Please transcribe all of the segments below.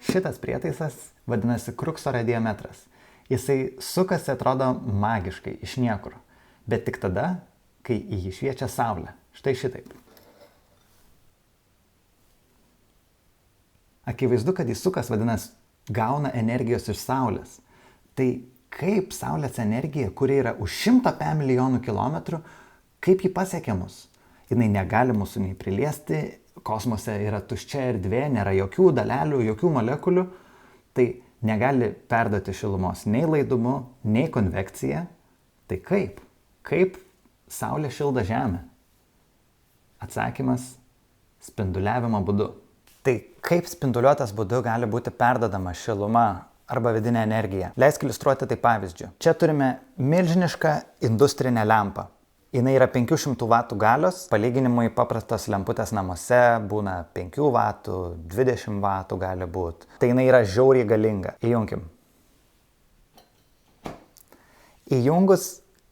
Šitas prietaisas vadinasi Krukso radiometras. Jisai sukasi, atrodo, magiškai, iš niekur. Bet tik tada, kai į jį šviečia saulė. Štai šitaip. Akivaizdu, kad jis sukas, vadinasi, gauna energijos iš saulės. Tai kaip saulės energija, kuri yra už 100 milijonų kilometrų, kaip ji pasiekia mus? Jinai negali mūsų nei priliesti, kosmose yra tuščia erdvė, nėra jokių dalelių, jokių molekulių, tai negali perduoti šilumos nei laidumu, nei konvekcija. Tai kaip? Kaip saulė šildo Žemę? Atsakymas – spinduliavimo būdu. Tai kaip spinduliuotas būdu gali būti perdodama šiluma arba vidinė energija? Leisk iliustruoti tai pavyzdžiu. Čia turime milžinišką industrinę lempą. Jinai yra 500 vatų galios, palyginimui paprastos lemputės namuose būna 5 vatų, 20 vatų gali būti. Tai jinai yra žiauriai galinga. Įjunkim. Įjungus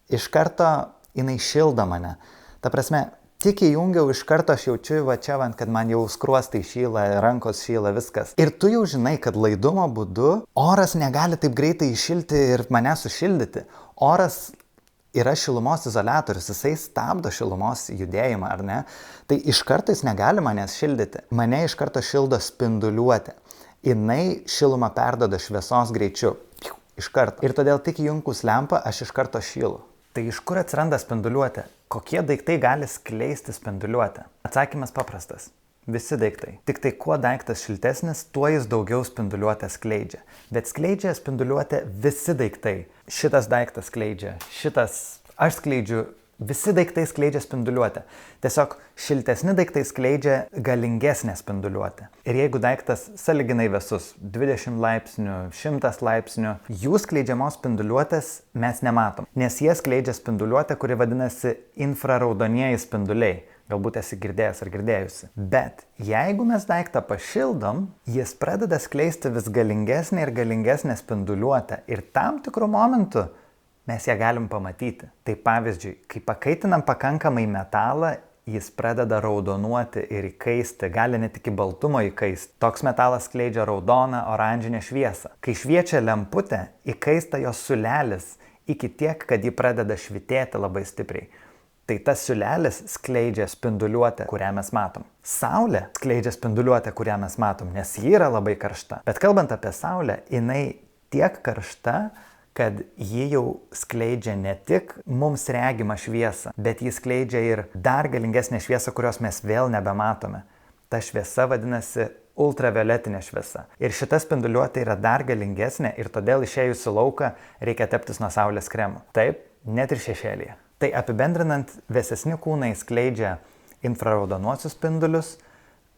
iš karto jinai šildo mane. Ta prasme, tik įjungiau iš karto aš jaučiu va čia, kad man jau skruostai šyla, rankos šyla, viskas. Ir tu jau žinai, kad laidumo būdu oras negali taip greitai iššilti ir mane sušildyti. Oras yra šilumos izoliatorius, jisai stabdo šilumos judėjimą, ar ne? Tai iš karto jis negali manęs šildyti. Mane iš karto šildo spinduliuotė. Jinai šilumą perdoda šviesos greičiu. Iš karto. Ir todėl tik įjungus lempą aš iš karto šylu. Tai iš kur atsiranda spinduliuotė? Kokie daiktai gali skleisti spinduliuotę? Atsakymas paprastas. Visi daiktai. Tik tai kuo daiktas šiltesnis, tuo jis daugiau spinduliuotę skleidžia. Bet skleidžia spinduliuotę visi daiktai. Šitas daiktas skleidžia, šitas aš skleidžiu, visi daiktai skleidžia spinduliuotę. Tiesiog šiltesni daiktai skleidžia galingesnę spinduliuotę. Ir jeigu daiktas sąlyginai vėsus, 20 laipsnių, 100 laipsnių, jų skleidžiamos spinduliuotės mes nematom. Nes jie skleidžia spinduliuotę, kuri vadinasi infraraudonieji spinduliai. Galbūt esi girdėjęs ar girdėjusi. Bet jeigu mes daiktą pašildom, jis pradeda skleisti vis galingesnę ir galingesnę spinduliuotę. Ir tam tikrų momentų mes ją galim pamatyti. Tai pavyzdžiui, kai pakaitinam pakankamai metalą, jis pradeda raudonuoti ir įkaisti, gali net iki baltumo įkaisti. Toks metalas skleidžia raudoną, oranžinę šviesą. Kai šviečia lemputė, įkaista jos siūlelis iki tiek, kad ji pradeda švytėti labai stipriai. Tai tas siūlelis skleidžia spinduliuotę, kurią mes matom. Saulė skleidžia spinduliuotę, kurią mes matom, nes ji yra labai karšta. Bet kalbant apie Saulę, jinai tiek karšta, kad ji jau skleidžia ne tik mums regimą šviesą, bet ji skleidžia ir dar galingesnę šviesą, kurios mes vėl nebematome. Ta šviesa vadinasi ultravioletinė šviesa. Ir šita spinduliuotė yra dar galingesnė ir todėl išėjus į lauką reikia teptis nuo saulės kremų. Taip, net ir šešėlyje. Tai apibendrinant, vėsesni kūnai skleidžia infraraudonuosius spindulius,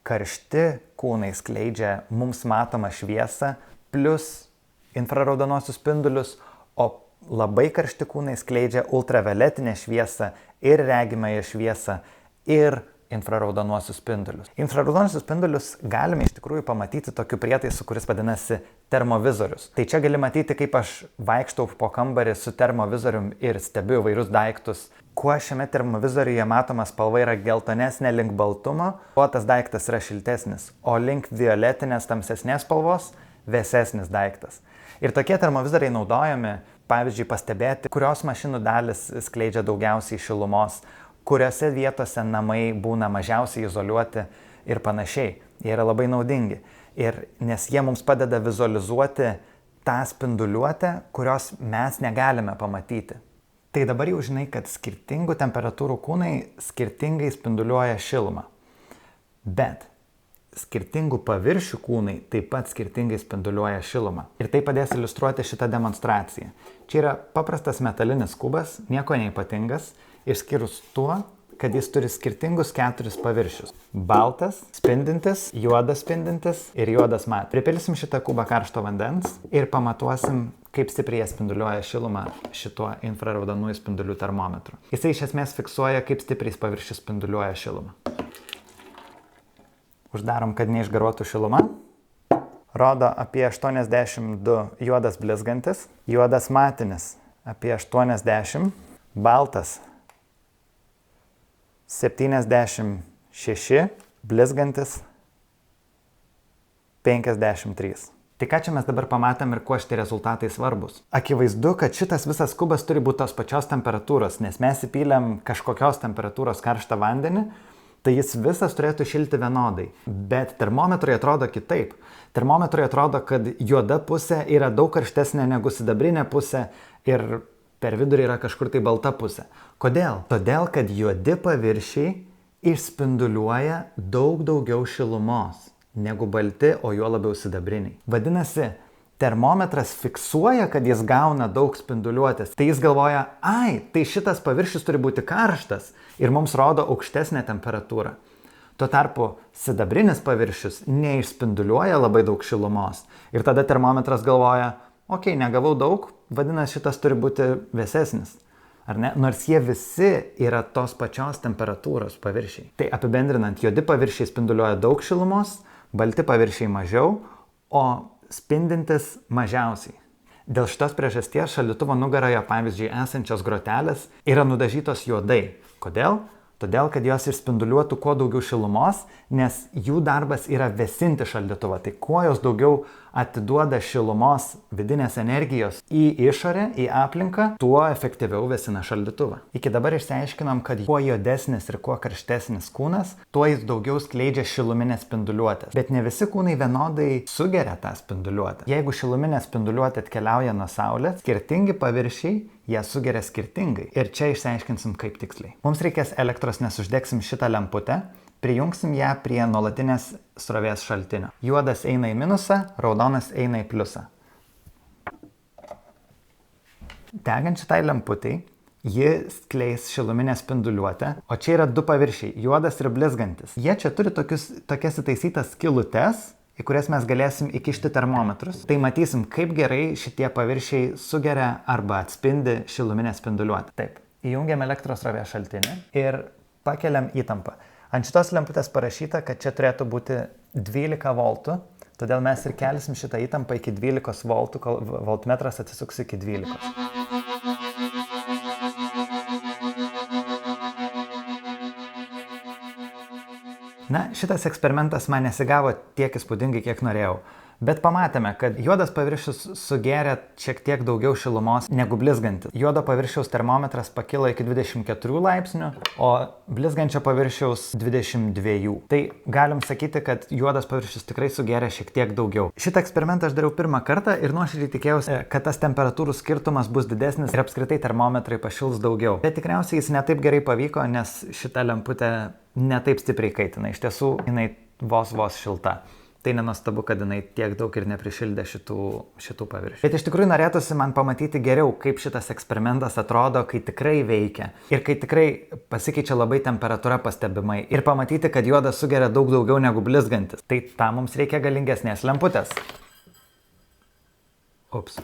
karšti kūnai skleidžia mums matomą šviesą plus infraraudonuosius spindulius, o labai karšti kūnai skleidžia ultravioletinę šviesą ir regimąją šviesą ir infraraudonuosius spindulius. Infraraudonuosius spindulius galime iš tikrųjų pamatyti tokiu prietaisu, kuris vadinasi termovizorius. Tai čia gali matyti, kaip aš vaikštau po kambarį su termovizorium ir stebiu įvairius daiktus. Kuo šiame termovizoriuje matoma spalva yra geltonesnė link baltumo, kuo tas daiktas yra šiltesnis, o link violetinės tamsesnės spalvos vėsesnis daiktas. Ir tokie termovizoriai naudojami, pavyzdžiui, pastebėti, kurios mašinų dalis skleidžia daugiausiai šilumos, kuriuose vietose namai būna mažiausiai izoliuoti ir panašiai. Jie yra labai naudingi. Ir nes jie mums padeda vizualizuoti tą spinduliuotę, kurios mes negalime pamatyti. Tai dabar jau žinai, kad skirtingų temperatūrų kūnai skirtingai spinduliuoja šilumą. Bet skirtingų paviršių kūnai taip pat skirtingai spinduliuoja šilumą. Ir tai padės iliustruoti šitą demonstraciją. Čia yra paprastas metalinis kubas, nieko neypatingas, išskyrus tuo, kad jis turi skirtingus 4 paviršius. Baltas, spindintis, juodas spindintis ir juodas mat. Pripilsim šitą kubą karšto vandens ir pamatuosim, kaip stipriai spinduliuoja šilumą šituo infraraudonųjų spindulių termometru. Jisai iš esmės fiksuoja, kaip stipriai paviršius spinduliuoja šilumą. Uždarom, kad neišgaruotų šiluma. Rodo apie 82 juodas blizgantis, juodas matinis apie 80, baltas 76, blizgantis 53. Tai ką čia mes dabar pamatėm ir kuo šitie rezultatai svarbus? Akivaizdu, kad šitas visas kubas turi būti tos pačios temperatūros, nes mes įpylėm kažkokios temperatūros karštą vandenį, tai jis visas turėtų šilti vienodai. Bet termometrai atrodo kitaip. Termometrai atrodo, kad juoda pusė yra daug karštesnė negu sidabrinė pusė ir per vidurį yra kažkur tai balta pusė. Kodėl? Todėl, kad juodi paviršiai išspinduliuoja daug daugiau šilumos negu balti, o juo labiau sidabriniai. Vadinasi, termometras fiksuoja, kad jis gauna daug spinduliuotės. Tai jis galvoja, tai šitas paviršius turi būti karštas ir mums rodo aukštesnę temperatūrą. Tuo tarpu sidabrinis paviršius neišspinduliuoja labai daug šilumos. Ir tada termometras galvoja, negavau daug, vadinasi, šitas turi būti vėsesnis. Ar ne? Nors jie visi yra tos pačios temperatūros paviršiai. Tai apibendrinant, juodi paviršiai spinduliuoja daug šilumos, balti paviršiai mažiau, o spindintis mažiausiai. Dėl šitos priežasties šaldytuvo nugaroje, pavyzdžiui, esančios grotelės yra nudažytos juodai. Kodėl? Todėl, kad jos išspinduliuotų kuo daugiau šilumos, nes jų darbas yra vėsinti šaldytuvą. Tai kuo jos daugiau atiduoda šilumos, vidinės energijos į išorę, į aplinką, tuo efektyviau vėsina šaldytuvą. Iki dabar išsiaiškinom, kad kuo juodesnis ir kuo karštesnis kūnas, tuo jis daugiau skleidžia šiluminės spinduliuotės. Bet ne visi kūnai vienodai sugeria tą spinduliuotę. Jeigu šiluminė spinduliuotė atkeliauja nuo saulės, skirtingi paviršiai ją sugeria skirtingai. Ir čia išsiaiškinsim kaip tiksliai. Mums reikės elektros, nes uždegsim šitą lemputę, prijungsim ją prie nuolatinės srovės šaltinio. Juodas eina į minusą, raudonas eina į pliusą. Degant šitai lemputai, ji skleis šiluminę spinduliuotę, o čia yra du paviršiai, juodas ir blizgantis. Jie čia turi tokias įtaisytas skylutes, į kurias mes galėsim įkišti termometrus. Tai matysim, kaip gerai šitie paviršiai sugeria arba atspindi šiluminę spinduliuotę. Taip, įjungiam elektros srovės šaltinį ir pakeliam įtampą. Ant šitos lemputės parašyta, kad čia turėtų būti 12 voltų, todėl mes ir kelsim šitą įtampą iki 12 voltų, kol voltmetras atsisuks iki 12. Na, šitas eksperimentas man nesigavo tiek įspūdingai, kiek norėjau. Bet pamatėme, kad juodas paviršius sugeria šiek tiek daugiau šilumos negu blizgantis. Juodo paviršiaus termometras pakilo iki 24 laipsnių, o blizgančio paviršiaus 22. Tai galim sakyti, kad juodas paviršius tikrai sugeria šiek tiek daugiau. Šitą eksperimentą aš dariau pirmą kartą ir nuoširdžiai tikėjausi, kad tas temperatūrų skirtumas bus didesnis ir apskritai termometrai pašils daugiau. Bet tikriausiai jis netaip gerai pavyko, nes šita lemputė netaip stipriai kaitina. Iš tiesų, jinai vos šilta. Tai nenuostabu, kad jinai tiek daug ir neprišildė šitų paviršių. Bet iš tikrųjų norėtųsi man pamatyti geriau, kaip šitas eksperimentas atrodo, kai tikrai veikia. Ir kai tikrai pasikeičia labai temperatūra pastebimai. Ir pamatyti, kad juodas sugeria daug daugiau negu blizgantis. Tai tam mums reikia galingesnės lemputės. Ups.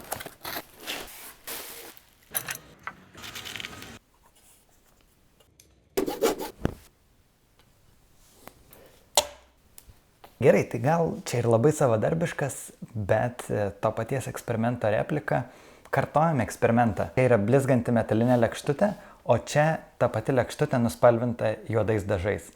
Gerai, tai gal čia ir labai savadarbiškas, bet to paties eksperimento replika. Kartojame eksperimentą. Tai yra blizganti metalinė lėkštutė, o čia ta pati lėkštutė nuspalvinta juodais dažais.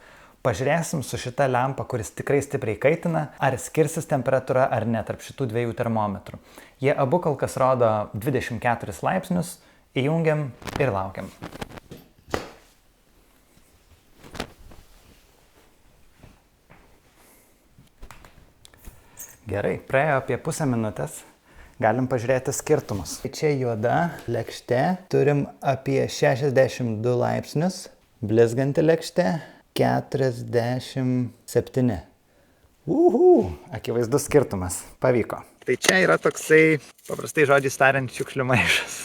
Pažiūrėsim su šita lempa, kuris tikrai stipriai kaitina, ar skirsis temperatūra ar ne tarp šitų dviejų termometrų. Jie abu kol kas rodo 24 laipsnius, įjungiam ir laukiam. Gerai, praėjo apie pusę minutės, galim pažiūrėti skirtumus. Čia juoda lėkštė, turim apie 62 laipsnius, blizganti lėkštė 47. Akivaizdus skirtumas, pavyko. Tai čia yra toksai, paprastai žodžiais tariant, šiukšlių maišas,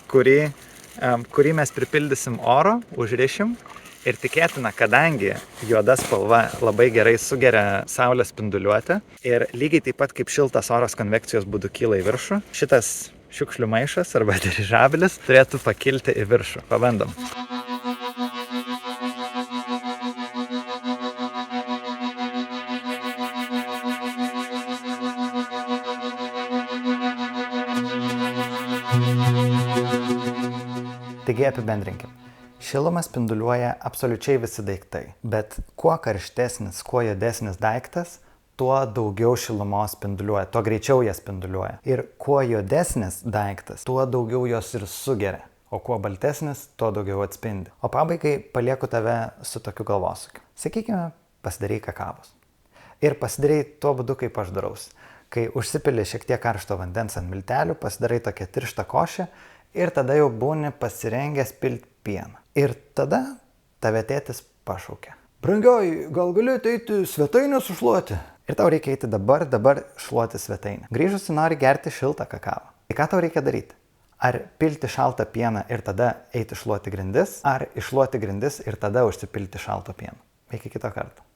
kurį mes pripildysim oro, užrišim. Ir tikėtina, kadangi juoda spalva labai gerai sugeria saulės spinduliuotę ir lygiai taip pat kaip šiltas oras konvekcijos būdu kyla į viršų, šitas šiukšlių maišas arba dirižablis turėtų pakilti į viršų. Pabandom. Taigi apibendrinkim. Šilumą spinduliuoja absoliučiai visi daiktai, bet kuo karštesnis, kuo juodesnis daiktas, tuo daugiau šilumos spinduliuoja, tuo greičiau jie spinduliuoja. Ir kuo juodesnis daiktas, tuo daugiau jos ir sugeria. O kuo baltesnis, tuo daugiau atspindi. O pabaigai palieku tave su tokiu galvosukiu. Sakykime, pasidarai kakavos. Ir pasidarai tuo būdu, kaip aš daraus. Kai užsipili šiek tiek karšto vandens ant miltelių, pasidarai tokią tirštą košę ir tada jau būni pasirengęs pilti pieną. Ir tada tave tėtis pašaukia. Brangioji, gal gali ateiti svetainę sušluoti? Ir tau reikia eiti dabar šluoti svetainę. Grįžusi nori gerti šiltą kakavą. Tai ką tau reikia daryti? Ar pilti šaltą pieną ir tada eiti šluoti grindis, ar iššluoti grindis ir tada užsipilti šalto pieno? Iki kito karto.